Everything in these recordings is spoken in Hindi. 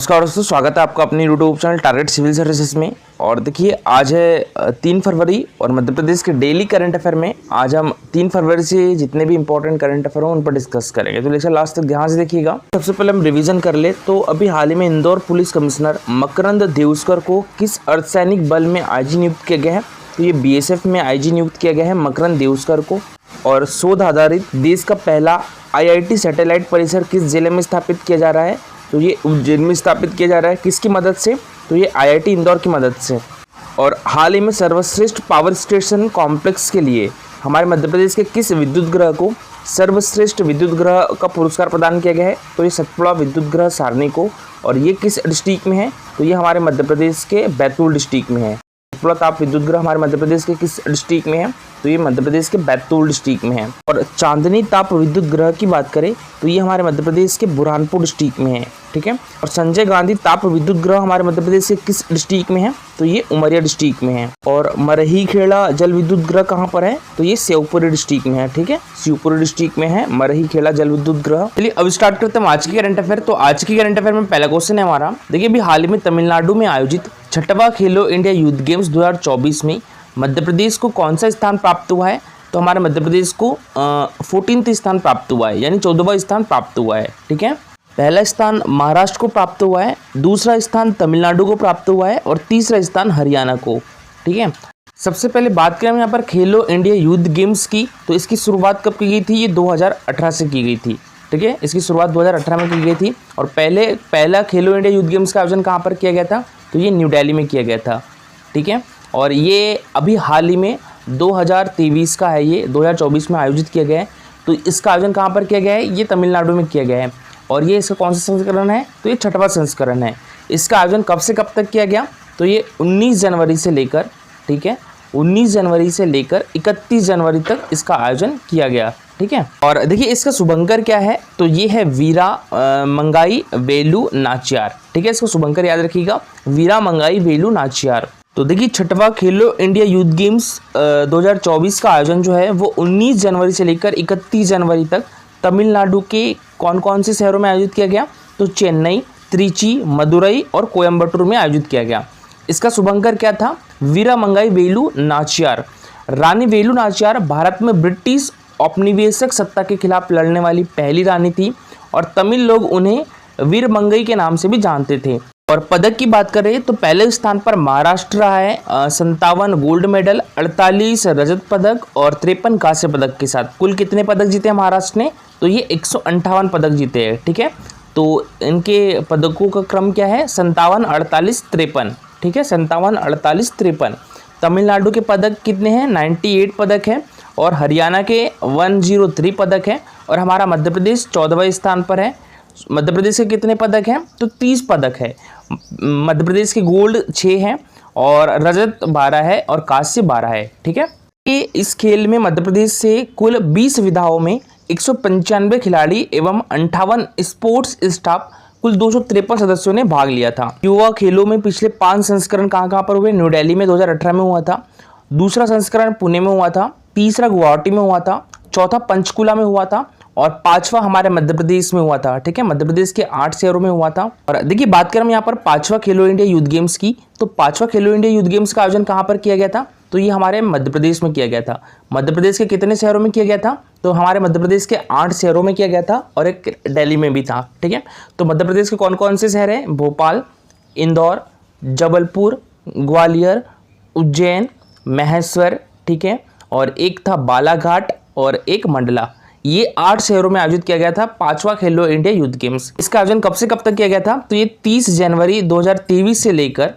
नमस्कार दोस्तों, स्वागत है आपका अपने YouTube channel target civil services में। और देखिए आज है 3 फरवरी और मध्य प्रदेश के डेली करंट अफेयर में आज हम 3 फरवरी से जितने भी इंपॉर्टेंट करंट अफेयर हो उन पर डिस्कस करेंगे। तो लेक्चर लास्ट तक ध्यान से देखिएगा। सबसे पहले हम रिवीजन कर ले तो अभी हाल ही में इंदौर पुलिस कमिश्नर मकरंद देउस्कर को किस अर्धसैनिक बल में आईजी नियुक्त किया गया है? तो ये बीएसएफ में आईजी नियुक्त किया गया है मकरंद देउस्कर को। और शोध आधारित देश का पहला आईआईटी सैटेलाइट परिसर किस जिले में स्थापित किया जा रहा है? तो ये उज्जैन में स्थापित किया जा रहा है। किसकी मदद से? तो ये आईआईटी इंदौर की मदद से। और हाल ही में सर्वश्रेष्ठ पावर स्टेशन कॉम्प्लेक्स के लिए हमारे मध्य प्रदेश के किस विद्युत ग्रह को सर्वश्रेष्ठ विद्युत ग्रह का पुरस्कार प्रदान किया गया है? तो ये सतपुड़ा विद्युत ग्रह सारणी को। और ये किस डिस्ट्रिक्ट में है? तो ये हमारे मध्य प्रदेश के बैतूल डिस्ट्रिक्ट में है। सतपुड़ा ताप विद्युत ग्रह हमारे मध्य प्रदेश के किस डिस्ट्रिक्ट में है? तो ये मध्य प्रदेश के बैतूल डिस्ट्रिक्ट में है। और चांदनी ताप विद्युत ग्रह की बात करें तो ये हमारे मध्य प्रदेश के बुरहानपुर डिस्ट्रिक्ट में है। ठीक है। और संजय गांधी ताप विद्युत ग्रह हमारे मध्य प्रदेश के किस डिस्ट्रिक्ट में है? तो ये उमरिया डिस्ट्रिक्ट में है। और मरही-खेड़ा जल विद्युत ग्रह कहाँ पर है? तो ये शिवपुरी डिस्ट्रिक्ट में है। ठीक है, शिवपुरी डिस्ट्रिक्ट में है मरही-खेड़ा जल विद्युत ग्रह। चलिए अब स्टार्ट करते हैं आज की करंट अफेयर। तो आज की करंट अफेयर में पहला क्वेश्चन है हमारा। देखिए अभी हाल ही में तमिलनाडु में आयोजित 6वां खेलो इंडिया यूथ गेम्स 2024 में मध्य प्रदेश को कौन सा स्थान प्राप्त हुआ है? तो हमारे मध्य प्रदेश को 14वां स्थान प्राप्त हुआ है, यानी 14वां स्थान प्राप्त हुआ है। ठीक है, पहला स्थान महाराष्ट्र को प्राप्त हुआ है, दूसरा स्थान तमिलनाडु को प्राप्त हुआ है और तीसरा स्थान हरियाणा को। ठीक है, सबसे पहले बात करें यहाँ पर खेलो इंडिया यूथ गेम्स की, तो इसकी शुरुआत कब की गई थी? ये 2018 से की गई थी। ठीक है, इसकी शुरुआत 2018 में की गई थी। और पहला खेलो इंडिया यूथ गेम्स का आयोजन कहाँ पर किया गया था? तो ये न्यू दिल्ली में किया गया था। ठीक है, और ये अभी हाल ही में 2023 का है, ये 2024 में आयोजित किया गया है। तो इसका आयोजन कहाँ पर किया गया है? ये तमिलनाडु में किया गया है। और ये इसका कौन सा संस्करण है? तो ये 6वां संस्करण है। इसका आयोजन कब से कब तक किया गया? तो ये 19 जनवरी से लेकर, ठीक है, 19 जनवरी से लेकर 31 जनवरी तक इसका आयोजन किया गया। ठीक है, और देखिए इसका शुभंकर क्या है? तो ये है वीरा मंगाई वेलु नाचियार। ठीक है, इसको शुभंकर याद रखिएगा, वीरा मंगाई वेलु नाचियार। तो देखिए 6वां खेलो इंडिया यूथ गेम्स 2024 का आयोजन जो है वो 19 जनवरी से लेकर 31 जनवरी तक तमिलनाडु के कौन कौन से शहरों में आयोजित किया गया? तो चेन्नई, त्रिची, मदुरई और कोयम्बटूर में आयोजित किया गया। इसका शुभंकर क्या था? वीरा मंगाई वेलु नाचियार। रानी वेलु नाचियार भारत में ब्रिटिश औपनिवेशिक सत्ता के खिलाफ लड़ने वाली पहली रानी थी और तमिल लोग उन्हें वीर मंगई के नाम से भी जानते थे। और पदक की बात करें तो पहले स्थान पर महाराष्ट्र रहा है 57 गोल्ड मेडल, 48 रजत पदक और 53 कांस्य पदक के साथ। कुल कितने पदक जीते हैं महाराष्ट्र ने? तो ये 158 पदक जीते हैं। ठीक है, तो इनके पदकों का क्रम क्या है? 57, 48, 53। ठीक है, 57, 48, 53। तमिलनाडु के पदक कितने हैं? 98 पदक है और हरियाणा के 103 पदक है और हमारा मध्य प्रदेश 14वें स्थान पर है। मध्य प्रदेश के कितने पदक हैं? तो 30 पदक है। मध्य प्रदेश के गोल्ड 6 हैं और रजत 12 है और कांस्य 12 है। ठीक है, ये इस खेल में मध्य प्रदेश से कुल 20 विधाओं में 195 खिलाड़ी एवं 58 स्पोर्ट्स स्टाफ कुल 253 सदस्यों ने भाग लिया था। युवा खेलों में पिछले 5 संस्करण कहाँ पर हुए? न्यू दिल्ली में 2018 में हुआ था, दूसरा संस्करण पुणे में हुआ था, तीसरा गुवाहाटी में हुआ था, चौथा पंचकुला में हुआ था और 5वां हमारे मध्य प्रदेश में हुआ था। ठीक है, मध्य प्रदेश के 8 शहरों में हुआ था। और देखिए बात करें हम यहाँ पर 5वां खेलो इंडिया यूथ गेम्स की, तो 5वां खेलो इंडिया यूथ गेम्स का आयोजन कहाँ पर किया गया था? तो ये हमारे मध्य प्रदेश में किया गया था। मध्य प्रदेश के कितने शहरों में किया गया था? तो हमारे मध्य प्रदेश के 8 शहरों में किया गया था और एक दिल्ली में भी था। ठीक है, तो मध्य प्रदेश के कौन कौन से शहर हैं? भोपाल, इंदौर, जबलपुर, ग्वालियर, उज्जैन, महेश्वर। ठीक है, और एक था बालाघाट और एक मंडला। ये 8 शहरों में आयोजित किया गया था 5वां खेलो इंडिया यूथ गेम्स। इसका आयोजन कब से कब तक किया गया था? तो ये 30 जनवरी 2023 से लेकर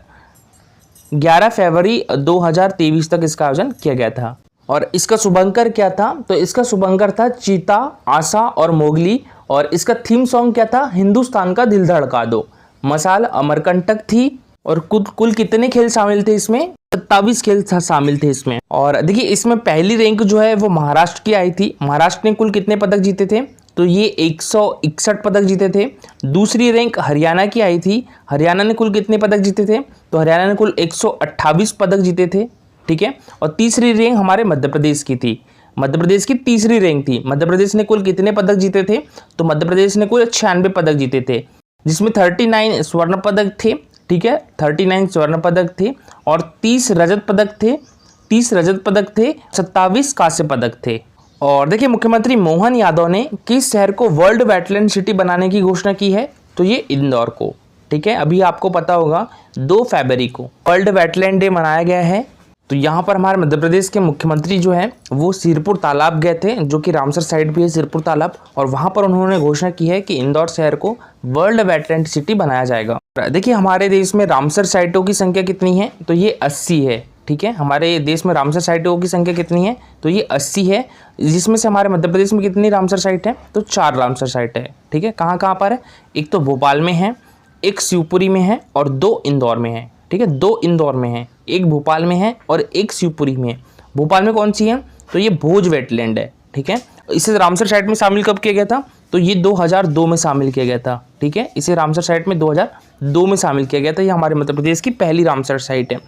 11 फरवरी 2023 तक इसका आयोजन किया गया था। और इसका शुभंकर क्या था? तो इसका शुभंकर था चीता, आशा और मोगली। और इसका थीम सॉन्ग क्या था? हिंदुस्तान का दिल धड़का दो। मसाल अमरकंटक थी। और कुल कितने खेल शामिल थे इसमें? 27 खेल शामिल थे इसमें। और देखिए इसमें पहली रैंक जो है वो महाराष्ट्र की आई थी। महाराष्ट्र ने कुल कितने पदक जीते थे? तो ये 161 पदक जीते थे। दूसरी रैंक हरियाणा की आई थी। हरियाणा ने कुल कितने पदक जीते थे? तो हरियाणा ने कुल 128 पदक जीते थे। ठीक है, और तीसरी रैंक हमारे मध्य प्रदेश की थी। मध्य प्रदेश की तीसरी रैंक थी। मध्य प्रदेश ने कुल कितने पदक जीते थे? तो मध्य प्रदेश ने कुल 96 पदक जीते थे। जिसमें 39 स्वर्ण पदक थे, ठीक है, 39 स्वर्ण पदक थे और 30 रजत पदक थे, 27 कांस्य पदक थे। और देखिए मुख्यमंत्री मोहन यादव ने किस शहर को वर्ल्ड वेटलैंड सिटी बनाने की घोषणा की है, तो ये इंदौर को, ठीक है। अभी आपको पता होगा 2 फरवरी को वर्ल्ड वेटलैंड डे मनाया गया है। तो यहाँ पर हमारे मध्य प्रदेश के मुख्यमंत्री जो है वो सिरपुर तालाब गए थे, जो कि रामसर साइड भी है सिरपुर तालाब, और वहाँ पर उन्होंने घोषणा की है कि इंदौर शहर को वर्ल्ड वेटलैंड सिटी बनाया जाएगा। देखिए हमारे देश में रामसर साइटों की संख्या कितनी है, तो ये 80 है, ठीक है। हमारे देश में रामसर साइटों की संख्या कितनी है, तो ये 80 है, जिसमें से हमारे मध्य प्रदेश में कितनी रामसर साइट है, तो 4 रामसर साइट है, ठीक है। कहाँ कहाँ पर है, एक तो भोपाल में है, एक शिवपुरी में है और 2 इंदौर में है, ठीक है। 2 इंदौर में है, एक भोपाल में है और एक शिवपुरी में है। भोपाल में कौन सी है, तो ये भोज वेटलैंड है, ठीक है। इसे रामसर साइट में शामिल कब किया गया था, तो ये 2002 में शामिल किया गया था, ठीक है। इसे रामसर साइट में 2002 में शामिल किया गया था। ये हमारे मध्य प्रदेश की पहली रामसर साइट है।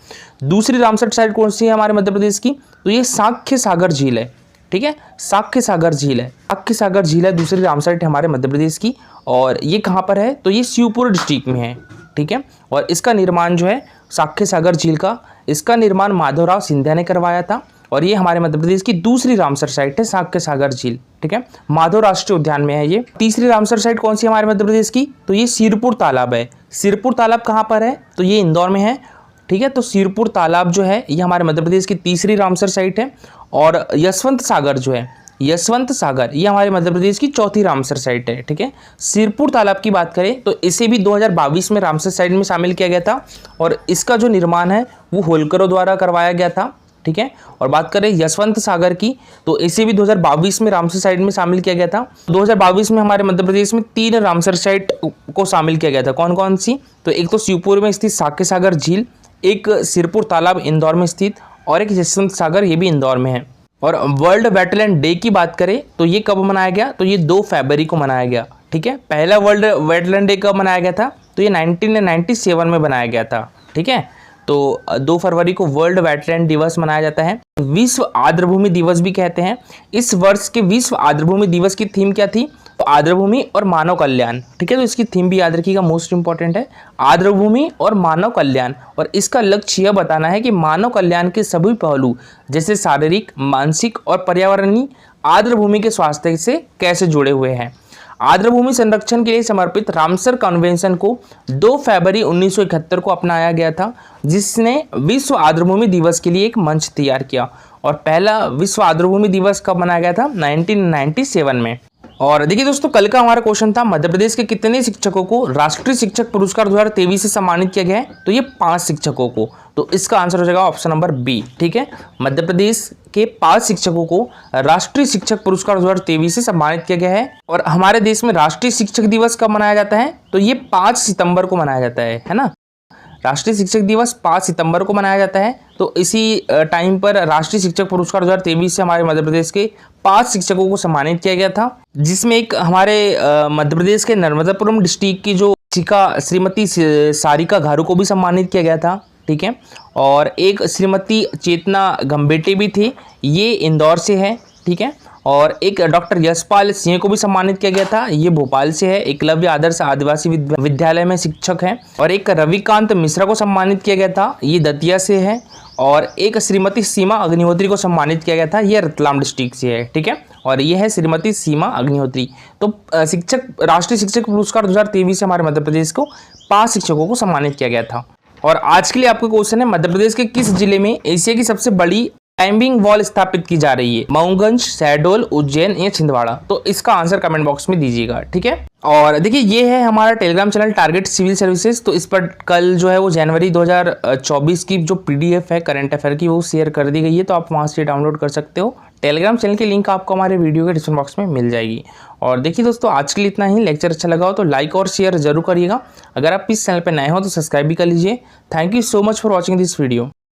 दूसरी रामसर साइट कौन सी है हमारे मध्य प्रदेश की, तो ये साक्य सागर झील है, ठीक है। साक्य सागर झील है, साक्य सागर झील है दूसरी रामसर साइट हमारे मध्य प्रदेश की। और ये कहाँ पर है, तो ये शिवपुरी डिस्ट्रिक्ट में है, ठीक है। और इसका निर्माण जो है साक्य सागर झील का, इसका निर्माण माधवराव सिंधिया ने करवाया था। और ये हमारे मध्य प्रदेश की दूसरी रामसर साइट है साक्य सागर झील, ठीक है। माधव राष्ट्रीय उद्यान में है ये। तीसरी रामसर साइट कौन सी है हमारे मध्य प्रदेश की, तो ये सिरपुर तालाब है। सिरपुर तालाब कहाँ पर है, तो ये इंदौर में है, ठीक है। तो सिरपुर तालाब जो है ये हमारे मध्य प्रदेश की तीसरी रामसर साइट है। और यशवंत सागर जो है, यशवंत सागर, ये हमारे मध्य प्रदेश की चौथी रामसर साइट है, ठीक है। सिरपुर तालाब की बात करें तो इसे भी 2022 में रामसर साइट में शामिल किया गया था और इसका जो निर्माण है वो होलकरों द्वारा करवाया गया था, ठीक है। और बात करें यशवंत सागर की तो इसे भी 2022 में रामसर साइट में शामिल किया गया था। 2022 में हमारे मध्य प्रदेश में 3 रामसर साइट को शामिल किया गया था। कौन कौन सी, तो एक तो शिवपुर में स्थित साक्य सागर झील, एक सिरपुर तालाब इंदौर में स्थित और एक यशवंत सागर, ये भी इंदौर में है। और वर्ल्ड वेटलैंड डे की बात करें तो ये कब मनाया गया, तो ये 2 फरवरी को मनाया गया, ठीक है। पहला वर्ल्ड वेटलैंड डे कब मनाया गया था, तो ये 1997 में बनाया गया था, ठीक है। तो 2 फरवरी को वर्ल्ड वेटलैंड दिवस मनाया जाता है। विश्व आर्द्रभूमि दिवस भी कहते हैं। इस वर्ष के विश्व आर्द्रभूमि दिवस की थीम क्या थी, तो आर्द्रभूमि और मानव कल्याण, ठीक है। तो इसकी थीम भी याद रखिएगा, मोस्ट इंपॉर्टेंट है, आर्द्रभूमि और मानव कल्याण। और इसका लक्ष्य यह बताना है कि मानव कल्याण के सभी पहलू जैसे शारीरिक, मानसिक और पर्यावरणीय आर्द्रभूमि के स्वास्थ्य से कैसे जुड़े हुए हैं। आर्द्रभूमि संरक्षण के लिए समर्पित रामसर कन्वेंशन को 2 फरवरी 1971 को अपनाया गया था, जिसने विश्व आर्द्रभूमि दिवस के लिए एक मंच तैयार किया। और पहला विश्व आर्द्रभूमि दिवस कब मनाया गया था, 1997 में। और देखिए दोस्तों, कल का हमारा क्वेश्चन था मध्य प्रदेश के कितने शिक्षकों को राष्ट्रीय शिक्षक पुरस्कार 2023 से सम्मानित किया गया है, तो ये 5 शिक्षकों को। तो इसका आंसर हो जाएगा ऑप्शन नंबर बी, ठीक है। मध्य प्रदेश के 5 शिक्षकों को राष्ट्रीय शिक्षक पुरस्कार 2023 से सम्मानित किया गया है। और हमारे देश में राष्ट्रीय शिक्षक दिवस कब मनाया जाता है, तो ये 5 सितंबर को मनाया जाता है ना। राष्ट्रीय शिक्षक दिवस 5 सितंबर को मनाया जाता है। तो इसी टाइम पर राष्ट्रीय शिक्षक पुरस्कार 2023 से हमारे मध्य प्रदेश के 5 शिक्षकों को सम्मानित किया गया था, जिसमें एक हमारे मध्य प्रदेश के नर्मदापुरम डिस्ट्रिक्ट की जो शिक्षिका श्रीमती सारिका घारू को भी सम्मानित किया गया था, ठीक है। और एक श्रीमती चेतना गंबेटे भी थी, ये इंदौर से है, ठीक है। और एक डॉक्टर यशपाल सिंह को भी सम्मानित किया गया था, ये भोपाल से है, एकलव्य आदर्श आदिवासी विद्यालय में शिक्षक हैं। और एक रविकांत मिश्रा को सम्मानित किया गया था, ये दतिया से है। और एक श्रीमती सीमा अग्निहोत्री को सम्मानित किया गया था, ये रतलाम डिस्ट्रिक्ट से है, ठीक है। और ये है श्रीमती सीमा अग्निहोत्री। तो राष्ट्रीय शिक्षक पुरस्कार 2023 से हमारे मध्य प्रदेश को 5 शिक्षकों को सम्मानित किया गया था। और आज के लिए आपका क्वेश्चन है, मध्य प्रदेश के किस जिले में एशिया की सबसे बड़ी क्लाइंबिंग वॉल स्थापित की जा रही है, मऊगंज, शहडोल, उज्जैन या छिंदवाड़ा। तो इसका आंसर कमेंट बॉक्स में दीजिएगा, ठीक है। और देखिए ये है हमारा Telegram channel target civil services. तो इस पर कल जो है वो जनवरी 2024 की जो PDF है करंट अफेयर की, वो शेयर कर दी गई है, तो आप वहाँ से डाउनलोड कर सकते हो। टेलीग्राम चैनल की लिंक आपको हमारे वीडियो के डिस्क्रिप्शन बॉक्स में मिल जाएगी। और देखिए दोस्तों, आज के लिए इतना ही। लेक्चर अच्छा लगा हो तो लाइक और शेयर जरूर करिएगा। अगर आप इस चैनल पर नए हो तो सब्सक्राइब भी कर लीजिए। Thank you so much for watching this video.